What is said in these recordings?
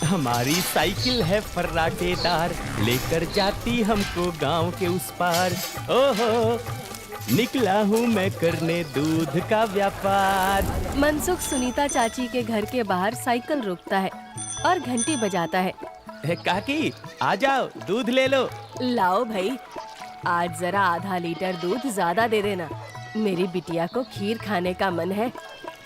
हमारी साइकिल है फर्राटेदार, लेकर जाती हमको गांव के उस पार। ओहो, निकला हूँ मैं करने दूध का व्यापार। मनसुख सुनीता चाची के घर के बाहर साइकिल रोकता है और घंटी बजाता है। काकी, आ जाओ, दूध ले लो। लाओ भाई, आज जरा आधा लीटर दूध ज्यादा दे देना, मेरी बिटिया को खीर खाने का मन है।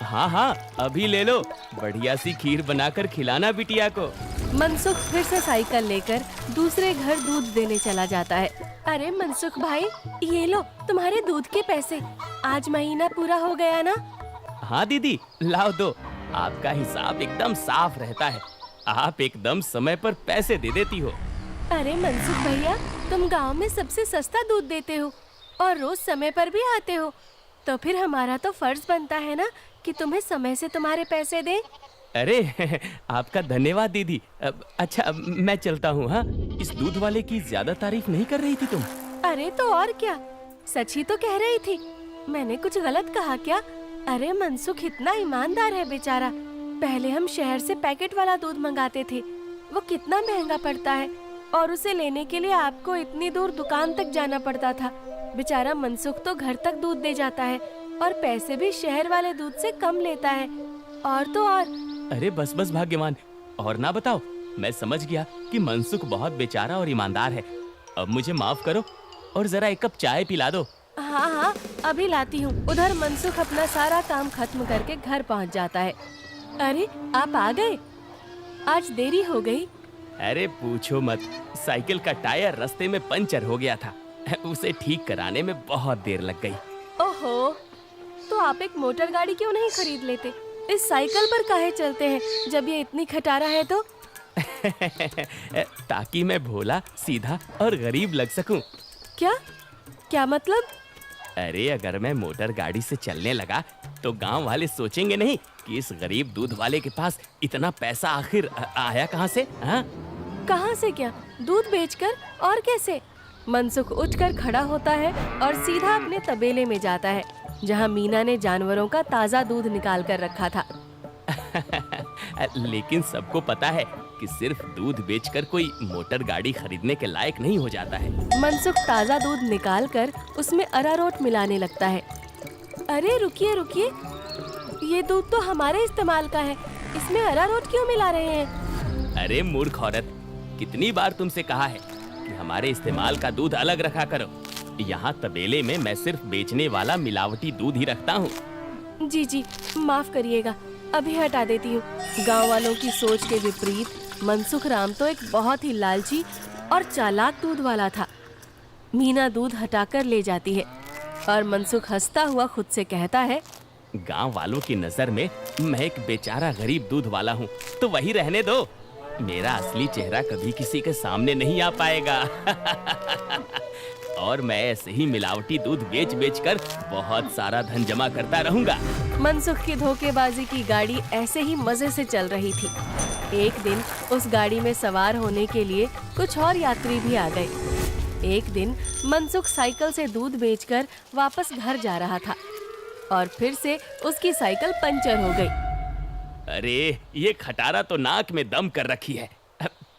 हाँ हाँ, अभी ले लो, बढ़िया सी खीर बनाकर खिलाना बिटिया को। मनसुख फिर से साइकिल लेकर दूसरे घर दूध देने चला जाता है। अरे मनसुख भाई, ये लो तुम्हारे दूध के पैसे, आज महीना पूरा हो गया ना? हाँ दीदी, लाओ दो, आपका हिसाब एकदम साफ रहता है, आप एकदम समय पर पैसे दे देती हो। अरे मनसुख भैया, तुम गांव में सबसे सस्ता दूध देते हो और रोज समय पर भी आते हो, तो फिर हमारा तो फर्ज बनता है ना कि तुम्हें समय से तुम्हारे पैसे दें। अरे आपका धन्यवाद दीदी। अच्छा, मैं चलता हूँ। हाँ, इस दूध वाले की ज्यादा तारीफ नहीं कर रही थी तुम? अरे तो और क्या, सच ही तो कह रही थी, मैंने कुछ गलत कहा क्या? अरे मनसुख इतना ईमानदार है बेचारा। पहले हम शहर से पैकेट वाला दूध मंगाते थे, वो कितना महंगा पड़ता है, और उसे लेने के लिए आपको इतनी दूर दुकान तक जाना पड़ता था। बेचारा मनसुख तो घर तक दूध दे जाता है और पैसे भी शहर वाले दूध से कम लेता है। और तो और। अरे बस बस भाग्यवान, और ना बताओ, मैं समझ गया कि मनसुख बहुत बेचारा और ईमानदार है। अब मुझे माफ करो और जरा एक कप चाय पिला दो। हाँ हाँ, अभी लाती हूँ। उधर मनसुख अपना सारा काम खत्म करके घर पहुँच जाता है। अरे आप आ गए, आज देरी हो गई। अरे पूछो मत, साइकिल का टायर रास्ते में पंचर हो गया था, उसे ठीक कराने में बहुत देर लग गई। ओहो, तो आप एक मोटर गाड़ी क्यों नहीं खरीद लेते? इस साइकिल पर काहे चलते हैं जब ये इतनी खटारा है तो? ताकि मैं भोला, सीधा और गरीब लग सकूं। क्या क्या मतलब? अरे अगर मैं मोटर गाड़ी से चलने लगा तो गांव वाले सोचेंगे नहीं कि इस गरीब दूध वाले के पास इतना पैसा आखिर आया कहां से? हाँ, कहां से क्या? दूध बेचकर? और कैसे? मनसुख उठकर खड़ा होता है और सीधा अपने तबेले में जाता है, जहां मीना ने जानवरों का ताजा दूध निकाल कर रखा था। लेकिन सबको पता है कि सिर्फ दूध बेचकर कोई मोटर गाड़ी खरीदने के लायक नहीं हो जाता है। मनसुख ताजा दूध निकालकर उसमें अरारोट मिलाने लगता है। अरे रुकिए रुकिए, ये दूध तो हमारे इस्तेमाल का है, इसमें अरारोट क्यों मिला रहे हैं? अरे मूर्ख औरत, कितनी बार तुमसे कहा है कि हमारे इस्तेमाल का दूध अलग रखा करो। यहाँ तबेले में मैं सिर्फ बेचने वाला मिलावटी दूध ही रखता हूँ। जी जी, माफ करिएगा, अभी हटा देती हूँ। गांव वालों की सोच के विपरीत मनसुख राम तो एक बहुत ही लालची और चालाक दूध वाला था। मीना दूध हटाकर ले जाती है और मनसुख हंसता हुआ खुद से कहता है, गांव वालों की नजर में मैं एक बेचारा गरीब दूध वाला हूँ, तो वही रहने दो। मेरा असली चेहरा कभी किसी के सामने नहीं आ पाएगा। और मैं ऐसे ही मिलावटी दूध बेच बेच कर बहुत सारा धन जमा करता रहूंगा। मनसुख की धोखेबाजी की गाड़ी ऐसे ही मजे से चल रही थी। एक दिन उस गाड़ी में सवार होने के लिए कुछ और यात्री भी आ गए। एक दिन मनसुख साइकिल से दूध बेचकर वापस घर जा रहा था और फिर से उसकी साइकिल पंचर हो गई। अरे ये खटारा तो नाक में दम कर रखी है,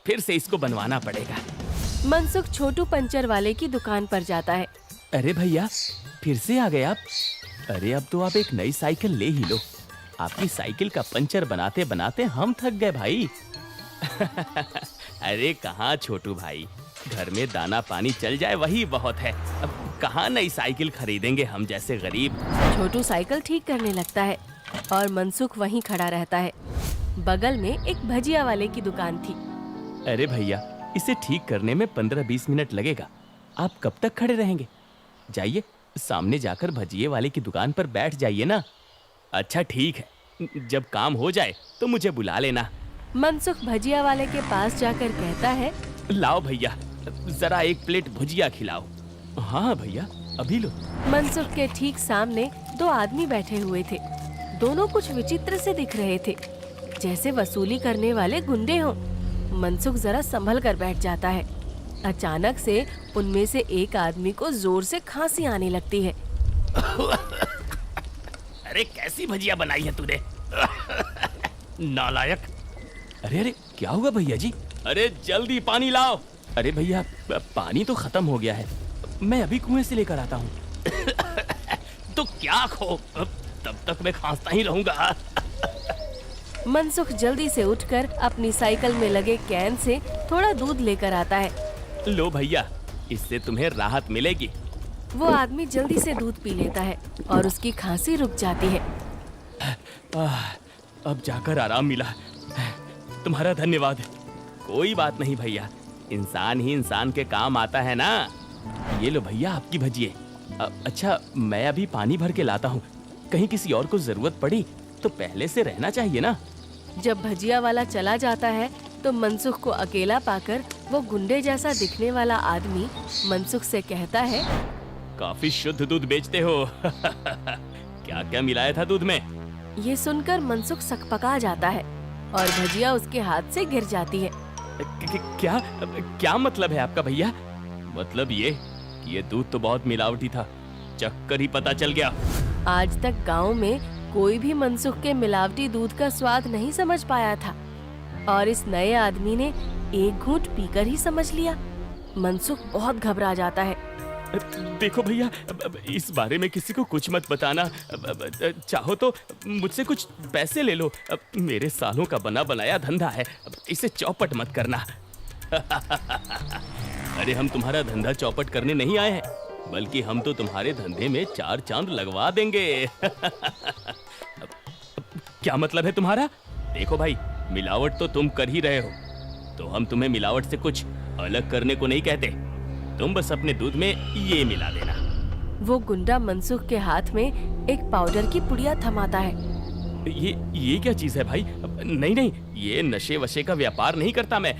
फिर से इसको बनवाना पड़ेगा। मनसुख छोटू पंचर वाले की दुकान पर जाता है। अरे भैया, फिर से आ गए आप? अरे अब तो आप एक नई साइकिल ले ही लो, आपकी साइकिल का पंचर बनाते बनाते हम थक गए भाई। अरे कहाँ छोटू भाई, घर में दाना पानी चल जाए वही बहुत है, अब कहाँ नई साइकिल खरीदेंगे हम जैसे गरीब। छोटू साइकिल ठीक करने लगता है और मनसुख वहीं खड़ा रहता है। बगल में एक भजिया वाले की दुकान थी। अरे भैया, इसे ठीक करने में 15-20 मिनट लगेगा, आप कब तक खड़े रहेंगे? जाइए, सामने जाकर भजिए वाले की दुकान पर बैठ जाइए ना। अच्छा ठीक है, जब काम हो जाए तो मुझे बुला लेना। मनसुख भजिया वाले के पास जाकर कहता है, लाओ भैया, जरा एक प्लेट भुजिया खिलाओ। हाँ भैया, अभी लो। मनसुख के ठीक सामने दो आदमी बैठे हुए थे। दोनों कुछ विचित्र से दिख रहे थे, जैसे वसूली करने वाले गुंडे हों। मनसुख जरा संभल कर बैठ जाता है। अचानक से उनमें से एक आदमी को जोर से खांसी आने लगती है। अरे कैसी भजिया बनाई है तूने? नालायक, अरे अरे क्या हुआ भैया जी? अरे जल्दी पानी लाओ। अरे भैया पानी तो खत्म हो गया है, मैं अभी कुएं से लेकर आता हूँ। तो क्या खो, तब तक मैं खांसता ही रहूंगा। मनसुख जल्दी से उठकर अपनी साइकिल में लगे कैन से थोड़ा दूध लेकर आता है। लो भैया, इससे तुम्हें राहत मिलेगी। वो आदमी जल्दी से दूध पी लेता है और उसकी खांसी रुक जाती है। अब जाकर आराम मिला, तुम्हारा धन्यवाद। कोई बात नहीं भैया, इंसान ही इंसान के काम आता है ना। ये लो भैया आपकी भजिए। अच्छा मैं अभी पानी भर के लाता हूँ, कहीं किसी और को जरूरत पड़ी तो पहले से रहना चाहिए ना। जब भजिया वाला चला जाता है तो मनसुख को अकेला पाकर वो गुंडे जैसा दिखने वाला आदमी मनसुख से कहता है, काफी शुद्ध दूध बेचते हो। क्या क्या मिलाया था दूध में? ये सुनकर मनसुख सकपका जाता है और भजिया उसके हाथ से गिर जाती है। क्या क्या मतलब है आपका भैया? मतलब ये कि ये दूध तो बहुत मिलावटी था, चक्कर ही पता चल गया। आज तक गांव में कोई भी मनसुख के मिलावटी दूध का स्वाद नहीं समझ पाया था और इस नए आदमी ने एक घूंट पीकर ही समझ लिया। मनसुख बहुत घबरा जाता है। देखो भैया, इस बारे में किसी को कुछ मत बताना। चाहो तो मुझसे कुछ पैसे ले लो, मेरे सालों का बना बनाया धंधा है, इसे चौपट मत करना। अरे हम तुम्हारा धंधा चौपट करने नहीं आए हैं, बल्कि हम तो तुम्हारे धंधे में 4 चांद लगवा देंगे। क्या मतलब है तुम्हारा? देखो भाई, मिलावट तो तुम कर ही रहे हो, तो हम तुम्हें मिलावट से कुछ अलग करने को नहीं कहते। तुम बस अपने दूध में ये मिला देना। वो गुंडा मनसुख के हाथ में एक पाउडर की पुड़िया थमाता है। ये क्या चीज है भाई? नहीं नहीं, ये नशे वशे का व्यापार नहीं करता मैं।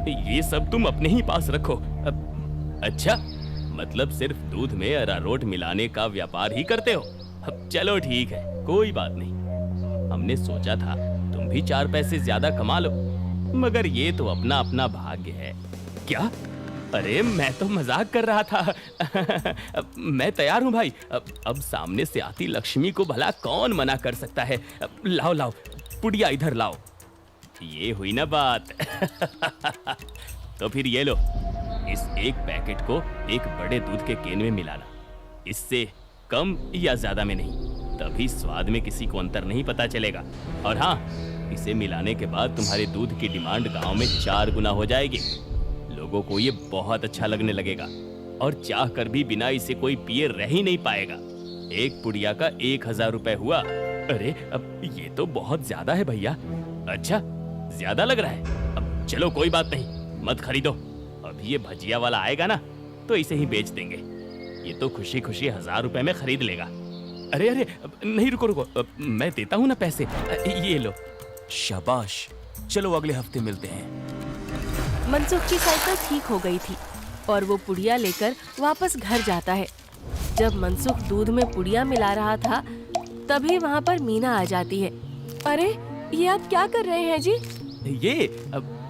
ये सब तुम अपने ही पास रखो। अच्छा, मतलब सिर्फ दूध में अरारोट मिलाने का व्यापार ही करते हो? चलो ठीक है, कोई बात नहीं। हमने सोचा था तुम भी 4 पैसे ज्यादा कमा लो, मगर ये तो अपना अपना भाग्य है। क्या? अरे मैं तो मजाक कर रहा था। मैं तैयार हूँ भाई। अब सामने से आती लक्ष्मी को भला कौन मना कर सकता है। लाओ लाओ, पुड़िया इधर लाओ। ये हुई ना बात। तो फिर ये लो, इस एक पैकेट को एक बड़े दूध के केन में मिलाना। इससे कम या ज्यादा में नहीं, तभी स्वाद में किसी को अंतर नहीं पता चलेगा। और हाँ, इसे मिलाने के बाद तुम्हारे दूध की डिमांड गांव में 4 गुना हो जाएगी। लोगों को ये बहुत अच्छा लगने लगेगा और चाह कर भी बिना इसे कोई पिए रह ही नहीं पाएगा। एक पुड़िया का 1000 रुपए हुआ। अरे अब ये तो बहुत ज्यादा है भैया। अच्छा, ज्यादा लग रहा है? अब चलो कोई बात नहीं, मत खरीदो। अभी ये भजिया वाला आएगा ना, तो इसे ही बेच देंगे। ये तो खुशी खुशी 1000 रुपए में खरीद लेगा। अरे अरे नहीं, रुको रुको, मैं देता हूँ ना पैसे। ये लो। शाबाश, चलो अगले हफ्ते मिलते हैं। मनसुख की साइकिल ठीक हो गई थी और वो पुड़िया लेकर वापस घर जाता है। जब मनसुख दूध में पुड़िया मिला रहा था, तभी वहाँ पर मीना आ जाती है। अरे ये आप क्या कर रहे हैं जी?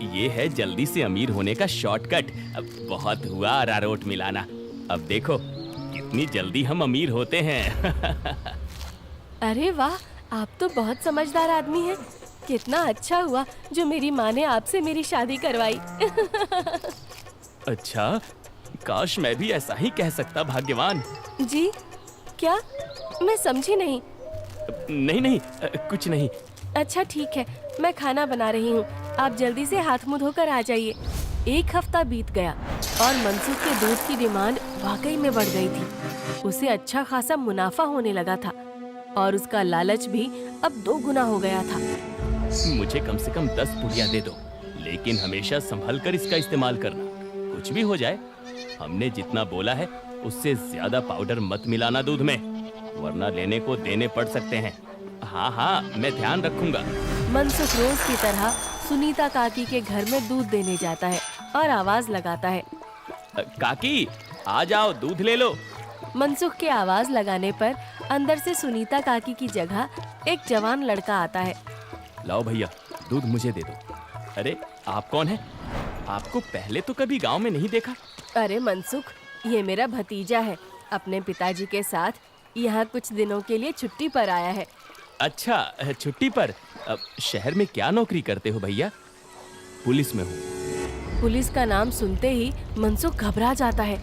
ये है जल्दी से अमीर होने का शॉर्टकट। बहुत हुआ अरारोट मिलाना, अब देखो कितनी जल्दी हम अमीर होते हैं। अरे वाह, आप तो बहुत समझदार आदमी हैं। कितना अच्छा हुआ जो मेरी माँ ने आपसे मेरी शादी करवाई। अच्छा, काश मैं भी ऐसा ही कह सकता, भाग्यवान। जी क्या? मैं समझी नहीं। नहीं नहीं, कुछ नहीं। अच्छा ठीक है, मैं खाना बना रही हूँ, आप जल्दी से हाथ मुंह धोकर आ जाइए। 1 हफ्ता बीत गया और मनसुख के दूध की डिमांड वाकई में बढ़ गई थी। उसे अच्छा खासा मुनाफा होने लगा था और उसका लालच भी अब 2 गुना हो गया था। मुझे कम से कम 10 पुड़िया दे दो, लेकिन हमेशा संभल कर इसका इस्तेमाल करना। कुछ भी हो जाए, हमने जितना बोला है उससे ज्यादा पाउडर मत मिलाना दूध में, वरना लेने को देने पड़ सकते हैं। हाँ हाँ, मैं ध्यान रखूंगा। मनसुख रोज की तरह सुनीता काकी के घर में दूध देने जाता है और आवाज लगाता है, काकी आ जाओ, दूध ले लो। मनसुख के आवाज लगाने पर अंदर से सुनीता काकी की जगह एक जवान लड़का आता है। लाओ भैया, दूध मुझे दे दो। अरे आप कौन है? आपको पहले तो कभी गांव में नहीं देखा। अरे मनसुख, ये मेरा भतीजा है, अपने पिताजी के साथ यहाँ कुछ दिनों के लिए छुट्टी पर आया है। अच्छा, छुट्टी पर? शहर में क्या नौकरी करते हो भैया? पुलिस में हूँ। पुलिस का नाम सुनते ही मनसुख घबरा जाता है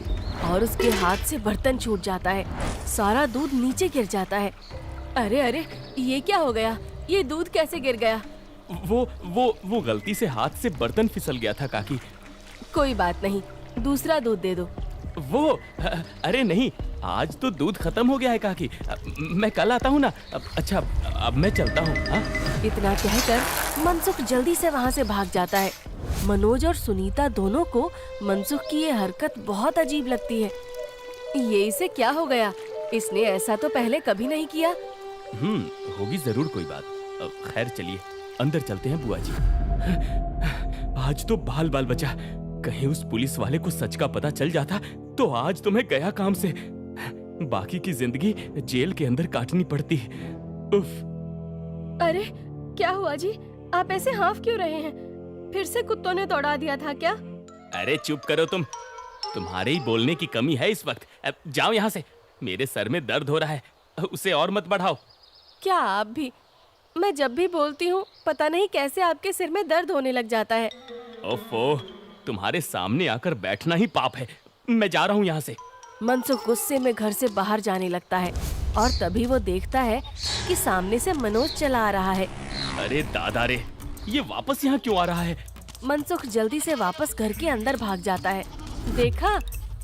और उसके हाथ से बर्तन छूट जाता है। सारा दूध नीचे गिर जाता है। अरे अरे, ये क्या हो गया? ये दूध कैसे गिर गया? वो गलती से हाथ से बर्तन फिसल गया था काकी। कोई बात नहीं, दूसरा दूध दे दो। अरे नहीं, आज तो दूध खत्म हो गया है काकी। मैं कल आता हूँ ना। अच्छा, अब मैं चलता हूँ। हाँ? इतना कहकर मनसुख जल्दी से वहाँ से भाग जाता है। मनोज और सुनीता दोनों को मनसुख की ये हरकत बहुत अजीब लगती है। ये इसे क्या हो गया? इसने ऐसा तो पहले कभी नहीं किया। होगी जरूर कोई बात। खैर चलिए अंदर चलते हैं बुआ जी। आज तो बाल बाल बचा। कहीं उस पुलिस वाले को सच का पता चल जाता तो आज तो मैं गया काम से। बाकी की जिंदगी जेल के अंदर काटनी पड़ती। उफ। अरे क्या हुआ जी? आप ऐसे हाफ क्यों रहे हैं? फिर से कुत्तों ने दौड़ा दिया था क्या? अरे चुप करो तुम। तुम्हारे ही बोलने की कमी है इस वक्त। अब जाओ यहाँ से। मेरे सर में दर्द हो रहा है, उसे और मत बढ़ाओ। क्या आप भी? मैं जब भी बोलती हूँ पता नहीं कैसे आपके सिर में दर्द होने लग जाता है। ओफो, तुम्हारे सामने आकर बैठना ही पाप है। मैं जा रहा हूँ यहाँ से। मनसुख गुस्से में घर से बाहर जाने लगता है और तभी वो देखता है कि सामने से मनोज चला आ रहा है। अरे दादा रे, ये वापस यहाँ क्यों आ रहा है? मनसुख जल्दी से वापस घर के अंदर भाग जाता है। देखा,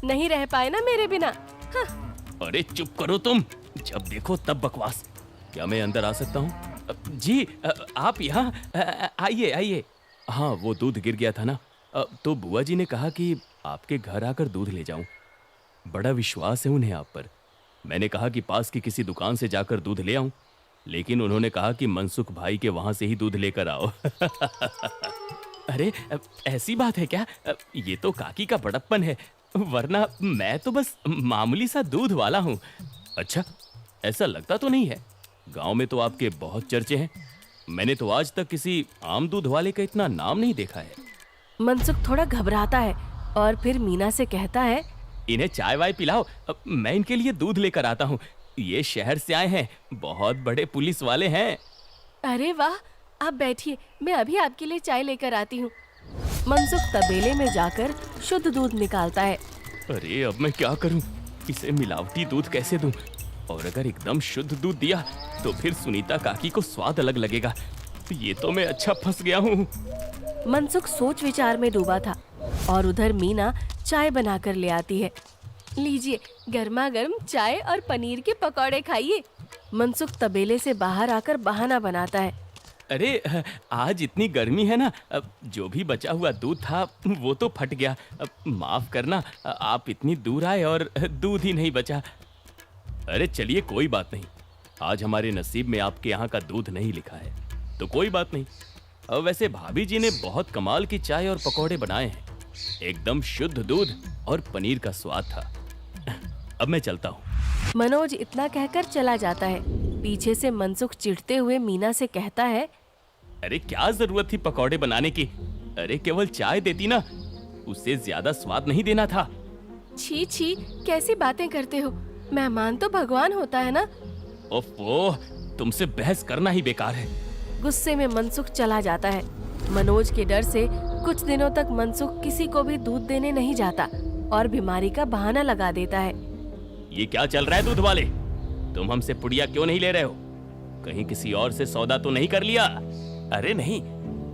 नहीं रह पाए ना मेरे बिना। हाँ। अरे चुप करो तुम, जब देखो तब बकवास। क्या मैं अंदर आ सकता हूँ? जी, आप यहाँ आइए आइए। हाँ, वो दूध गिर गया था ना, तो बुआ जी ने कहा कि आपके घर आकर दूध ले जाऊं। बड़ा विश्वास है उन्हें आप पर। मैंने कहा कि पास की किसी दुकान से जाकर दूध ले आऊं, लेकिन उन्होंने कहा कि मनसुख भाई के वहां से ही दूध लेकर आओ। अरे ऐसी बात है क्या? ये तो काकी का बड़प्पन है, वरना मैं तो बस मामूली सा दूध वाला हूँ। अच्छा, ऐसा लगता तो नहीं है। गांव में तो आपके बहुत चर्चे हैं। मैंने तो आज तक किसी आम दूध वाले का इतना नाम नहीं देखा है। मनसुख थोड़ा घबराता है और फिर मीना से कहता है, इन्हें चाय वाय पिलाओ, मैं इनके लिए दूध लेकर आता हूँ। ये शहर से आए हैं, बहुत बड़े पुलिस वाले हैं। अरे वाह, आप बैठिए, मैं अभी आपके लिए चाय लेकर आती हूँ। मनसुख तबेले में जाकर शुद्ध दूध निकालता है। अरे अब मैं क्या करूँ? इसे मिलावटी दूध कैसे दूँ? और अगर एकदम शुद्ध दूध दिया तो फिर सुनीता काकी को स्वाद अलग लगेगा। ये तो मैं अच्छा फंस गया हूँ। मनसुख सोच विचार में डूबा था और उधर मीना चाय बनाकर ले आती है। लीजिए, गर्मा गर्म चाय और पनीर के पकौड़े खाइए। मनसुख तबेले से बाहर आकर बहाना बनाता है। अरे आज इतनी गर्मी है ना, जो भी बचा हुआ दूध था वो तो फट गया। माफ करना, आप इतनी दूर आए और दूध ही नहीं बचा। अरे चलिए, कोई बात नहीं। आज हमारे नसीब में आपके यहाँ का दूध नहीं लिखा है, तो कोई बात नहीं। वैसे भाभी जी ने बहुत कमाल की चाय और पकौड़े बनाए हैं। एकदम शुद्ध दूध और पनीर का स्वाद था। अब मैं चलता हूँ। मनोज इतना कहकर चला जाता है। पीछे से मनसुख चिढ़ते हुए मीना से कहता है, अरे क्या जरूरत थी पकौड़े बनाने की? अरे केवल चाय देती ना, उससे ज्यादा स्वाद नहीं देना था। छी छी, कैसी बातें करते हो? मेहमान तो भगवान होता है ना। ओफो, तुमसे बहस करना ही बेकार है। गुस्से में मनसुख चला जाता है। मनोज के डर से कुछ दिनों तक मनसुख किसी को भी दूध देने नहीं जाता और बीमारी का बहाना लगा देता है। ये क्या चल रहा है दूध वाले? तुम हमसे पुड़िया क्यों नहीं ले रहे हो? कहीं किसी और से सौदा तो नहीं कर लिया? अरे नहीं,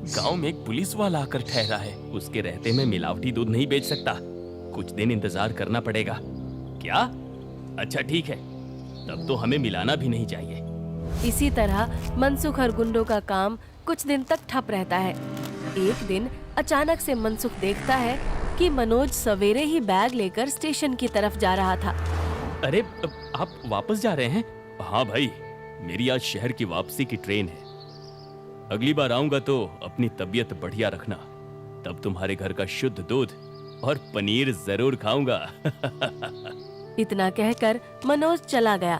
गांव में एक पुलिस वाला आकर ठहरा है। उसके रहते मैं मिलावटी दूध नहीं बेच सकता। कुछ दिन इंतजार करना पड़ेगा। क्या? अच्छा ठीक है, तब तो हमें मिलाना भी नहीं चाहिए। इसी तरह मनसुख और गुंडों का काम कुछ दिन तक ठप रहता है। एक दिन अचानक से मनसुख देखता है कि मनोज सवेरे ही बैग लेकर स्टेशन की तरफ जा रहा था। अरे आप वापस जा रहे हैं? हाँ भाई, मेरी आज शहर की वापसी की ट्रेन है। अगली बार आऊंगा तो अपनी तबीयत बढ़िया रखना, तब तुम्हारे घर का शुद्ध दूध और पनीर जरूर खाऊंगा। इतना कहकर मनोज चला गया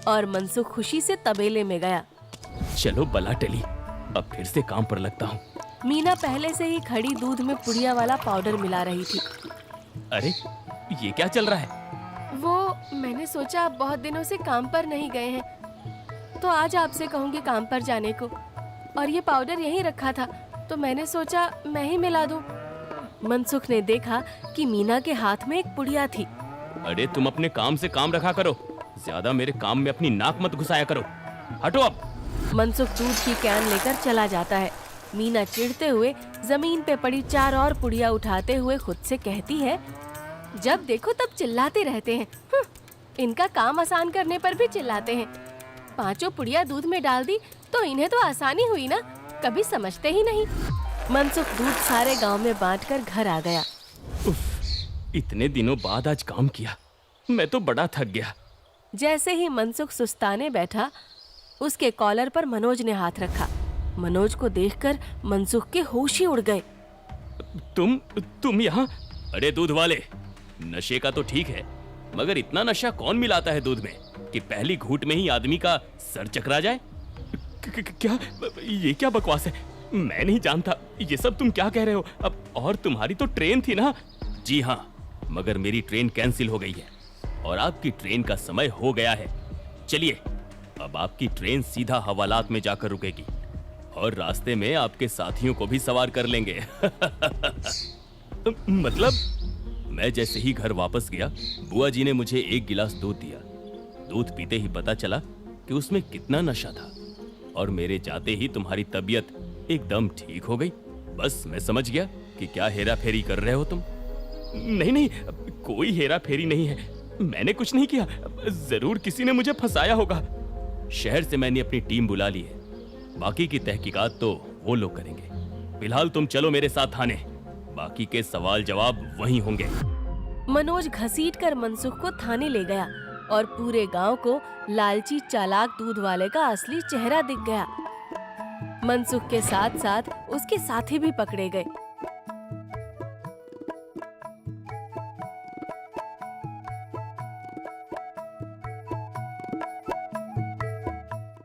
और मनसुख खुशी से तबेले में गया। चलो बला टली, अब फिर से काम पर लगता हूँ। मीना पहले से ही खड़ी दूध में पुड़िया वाला पाउडर मिला रही थी। अरे ये क्या चल रहा है? वो मैंने सोचा आप बहुत दिनों से काम पर नहीं गए हैं, तो आज आपसे कहूँगी काम पर जाने को। और ये पाउडर यहीं रखा था, तो मैंने सोचा मैं ही मिला दूं। मनसुख ने देखा कि मीना के हाथ में एक पुड़िया थी। अरे तुम अपने काम से काम रखा करो, ज्यादा मेरे काम में अपनी नाक मत घुसाया करो। हटो अब। मनसुख दूध की कैन लेकर चला जाता है। मीना चिढ़ते हुए जमीन पे पड़ी 4 और पुड़िया उठाते हुए खुद से कहती है, जब देखो तब चिल्लाते रहते हैं। इनका काम आसान करने पर भी चिल्लाते हैं। 5 पुड़िया दूध में डाल दी तो इन्हें तो आसानी हुई ना, कभी समझते ही नहीं। मनसुख दूध सारे गांव में बांटकर घर आ गया। उफ, इतने दिनों बाद आज काम किया, मैं तो बड़ा थक गया। जैसे ही मनसुख सुस्ताने बैठा, उसके कॉलर पर मनोज ने हाथ रखा। मनोज को देखकर मनसुख के होश ही उड़ गए। तुम यहाँ? अरे दूध वाले, नशे का तो ठीक है, मगर इतना नशा कौन मिलाता है दूध में कि पहली घूंट में ही आदमी का सर चकरा जाए? क्या ये क्या बकवास है? मैं नहीं जानता ये सब तुम क्या कह रहे हो। अब और तुम्हारी तो ट्रेन थी ना? जी हाँ, मगर मेरी ट्रेन कैंसिल हो गई है और आपकी ट्रेन का समय हो गया है। चलिए, अब आपकी ट्रेन सीधा हवालात में जाकर रुकेगी और रास्ते में आपके साथियों को भी सवार कर लेंगे। मतलब मैं जैसे ही घर वापस गया, बुआ जी ने मुझे 1 गिलास दूध दिया। दूध पीते ही पता चला कि उसमें कितना नशा था और मेरे जाते ही तुम्हारी तबीयत एकदम ठीक हो गई। बस मैं समझ गया कि क्या हेरा फेरी कर रहे हो तुम। नहीं, कोई हेरा फेरी नहीं है, मैंने कुछ नहीं किया। जरूर किसी ने मुझे फंसाया होगा। शहर से मैंने अपनी टीम बुला ली है, बाकी की तहकीकात तो वो लोग करेंगे। फिलहाल तुम चलो मेरे साथ थाने, बाकी के सवाल जवाब वहीं होंगे। मनोज घसीटकर मनसुख को थाने ले गया और पूरे गांव को लालची चालाक दूध वाले का असली चेहरा दिख गया। मनसुख के साथ साथ उसके साथी भी पकड़े गए।